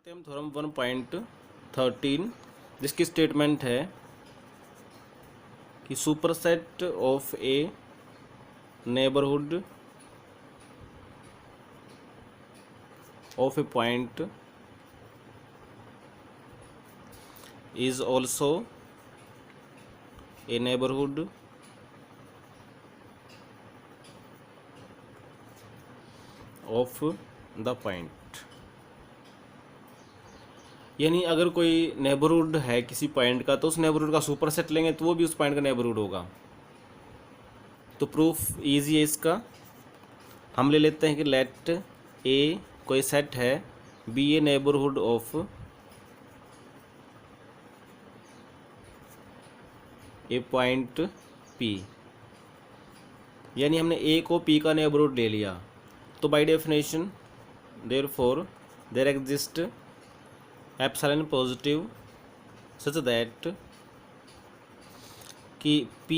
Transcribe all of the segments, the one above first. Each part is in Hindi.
करते हैं हम थ्योरम 1.13 जिसकी स्टेटमेंट है कि superset of A neighbourhood of a point is also a neighborhood of the point। यानी अगर कोई नेबरहुड है किसी पॉइंट का तो उस नेबरहुड का सुपरसेट लेंगे तो वो भी उस पॉइंट का नेबरहुड होगा। तो प्रूफ इजी है इसका। हम ले लेते हैं कि लेट ए कोई सेट है B a neighbourhood of a point P, यानी हमने A को P का नेबरहुड ले लिया। तो by definition therefore there exist epsilon positive such that कि P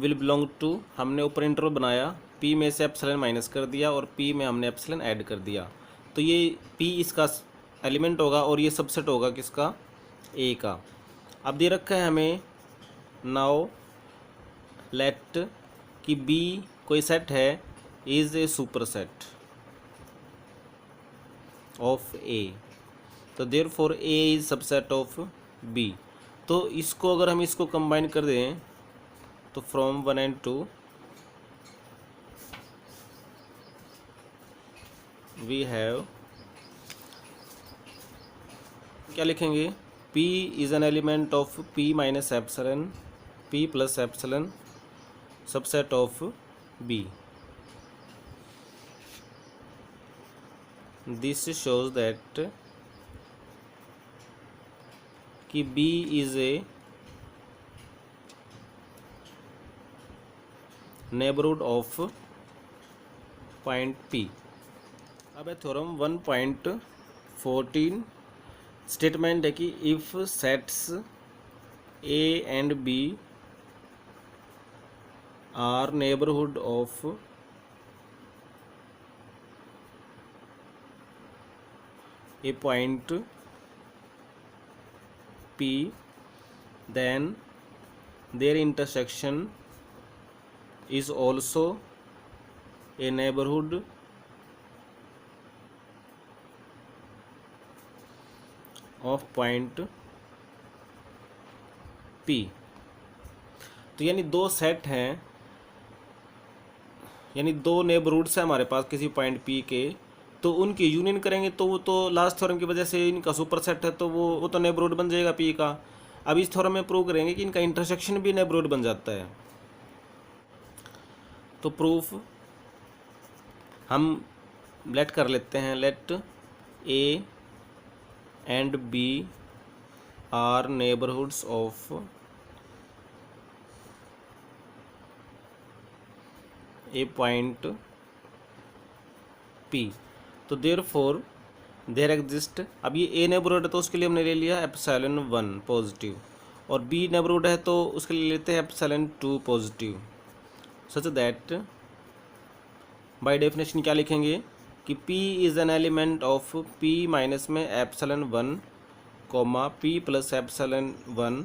विल बिलोंग टू, हमने ऊपर इंटरवल बनाया, P में से एप्सिलॉन माइनस कर दिया और P में हमने एप्सिलॉन ऐड कर दिया। तो ये P इसका एलिमेंट होगा और ये सबसेट होगा किसका, A का। अब दे रखा है हमें नाउ लेट कि बी कोई सेट है is a superset of A, तो therefore A is subset of B. तो इसको अगर हम इसको कंबाइन कर दें तो फ्रॉम 1 and 2 वी हैव, क्या लिखेंगे, P is an element of P minus epsilon P plus epsilon subset of B। This shows that कि B is a neighbourhood of point P। अब है थ्योरम 1.14 स्टेटमेंट है कि if sets A and B are neighbourhood of a point P, then their intersection is also a neighborhood of point P। तो यानी दो सेट हैं, यानी दो नेबरहुड्स हैं हमारे पास किसी पॉइंट P के, तो उनकी यूनियन करेंगे तो वो तो लास्ट थ्योरम की वजह से इनका सुपर सेट है तो वो तो नेबरहुड बन जाएगा P का। अब इस थ्योरम में प्रूव करेंगे कि इनका इंटरसेक्शन भी नेबरहुड बन जाता है। तो प्रूफ हम लेट कर लेते हैं, let A and B are neighbourhoods of a point P। तो देयरफॉर देयर एग्जिस्ट, अब ये A नेबरहुड है तो उसके लिए हमने ले लिया एप्सिलॉन 1 पॉजिटिव, और B नेबरहुड है तो उसके लिए लेते हैं epsilon 2 positive, such that by definition क्या लिखेंगे कि P is an element of P minus में epsilon 1 comma P plus epsilon 1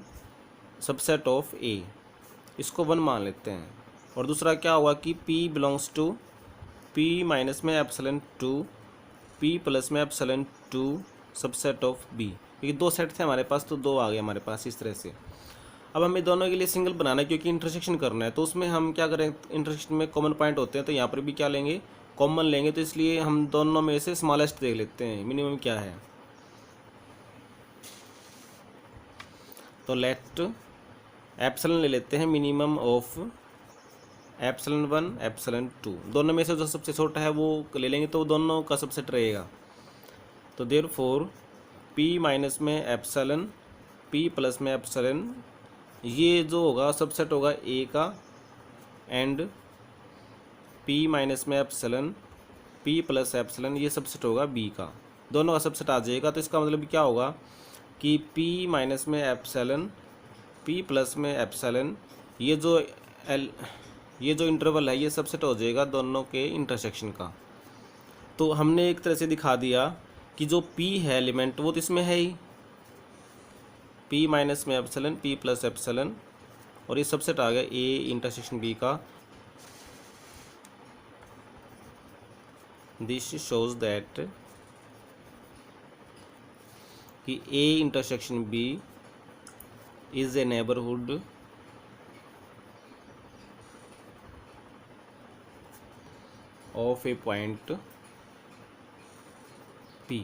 subset of A। इसको 1 मान लेते हैं। और दूसरा क्या होगा कि P belongs to P minus में एप्सिलॉन 2 P प्लस में एप्सिलॉन 2 सबसेट ऑफ B, क्योंकि दो सेट थे हमारे पास तो दो आ गए हमारे पास इस तरह से। अब हमें दोनों के लिए सिंगल बनाना है क्योंकि इंटरसेक्शन करना है, तो उसमें हम क्या करें, इंटरसेक्शन में कॉमन पॉइंट होते हैं तो यहाँ पर भी क्या लेंगे, कॉमन लेंगे। तो इसलिए हम दोनों में से स्मॉलेस्ट देख लेते हैं, मिनिमम क्या है। तो लेट एप्सिलॉन ले लेते हैं मिनिमम ऑफ एप्सिलॉन 1 एप्सिलॉन 2, दोनों में से जो सबसे छोटा है वो ले लेंगे तो दोनों का सबसेट रहेगा। तो देयरफॉर P माइनस में एप्सिलॉन P प्लस में एप्सिलॉन, ये जो होगा सबसेट होगा A का, एंड P माइनस में एप्सिलॉन P प्लस एप्सिलॉन ये सबसेट होगा B का, दोनों का सबसेट आ जाएगा। तो इसका मतलब क्या होगा कि P माइनस में एप्सिलॉन P प्लस में एप्सिलॉन, ये जो इंटरवल है ये सबसेट हो जाएगा दोनों के इंटरसेक्शन का। तो हमने एक तरह से दिखा दिया कि जो P है एलिमेंट वो तो इसमें है ही, P माइनस में एप्सिलन, P प्लस एप्सिलन, और ये सबसेट आ गया A इंटरसेक्शन B का। दिस शोज दैट कि A intersection B is a neighbourhood of a point P।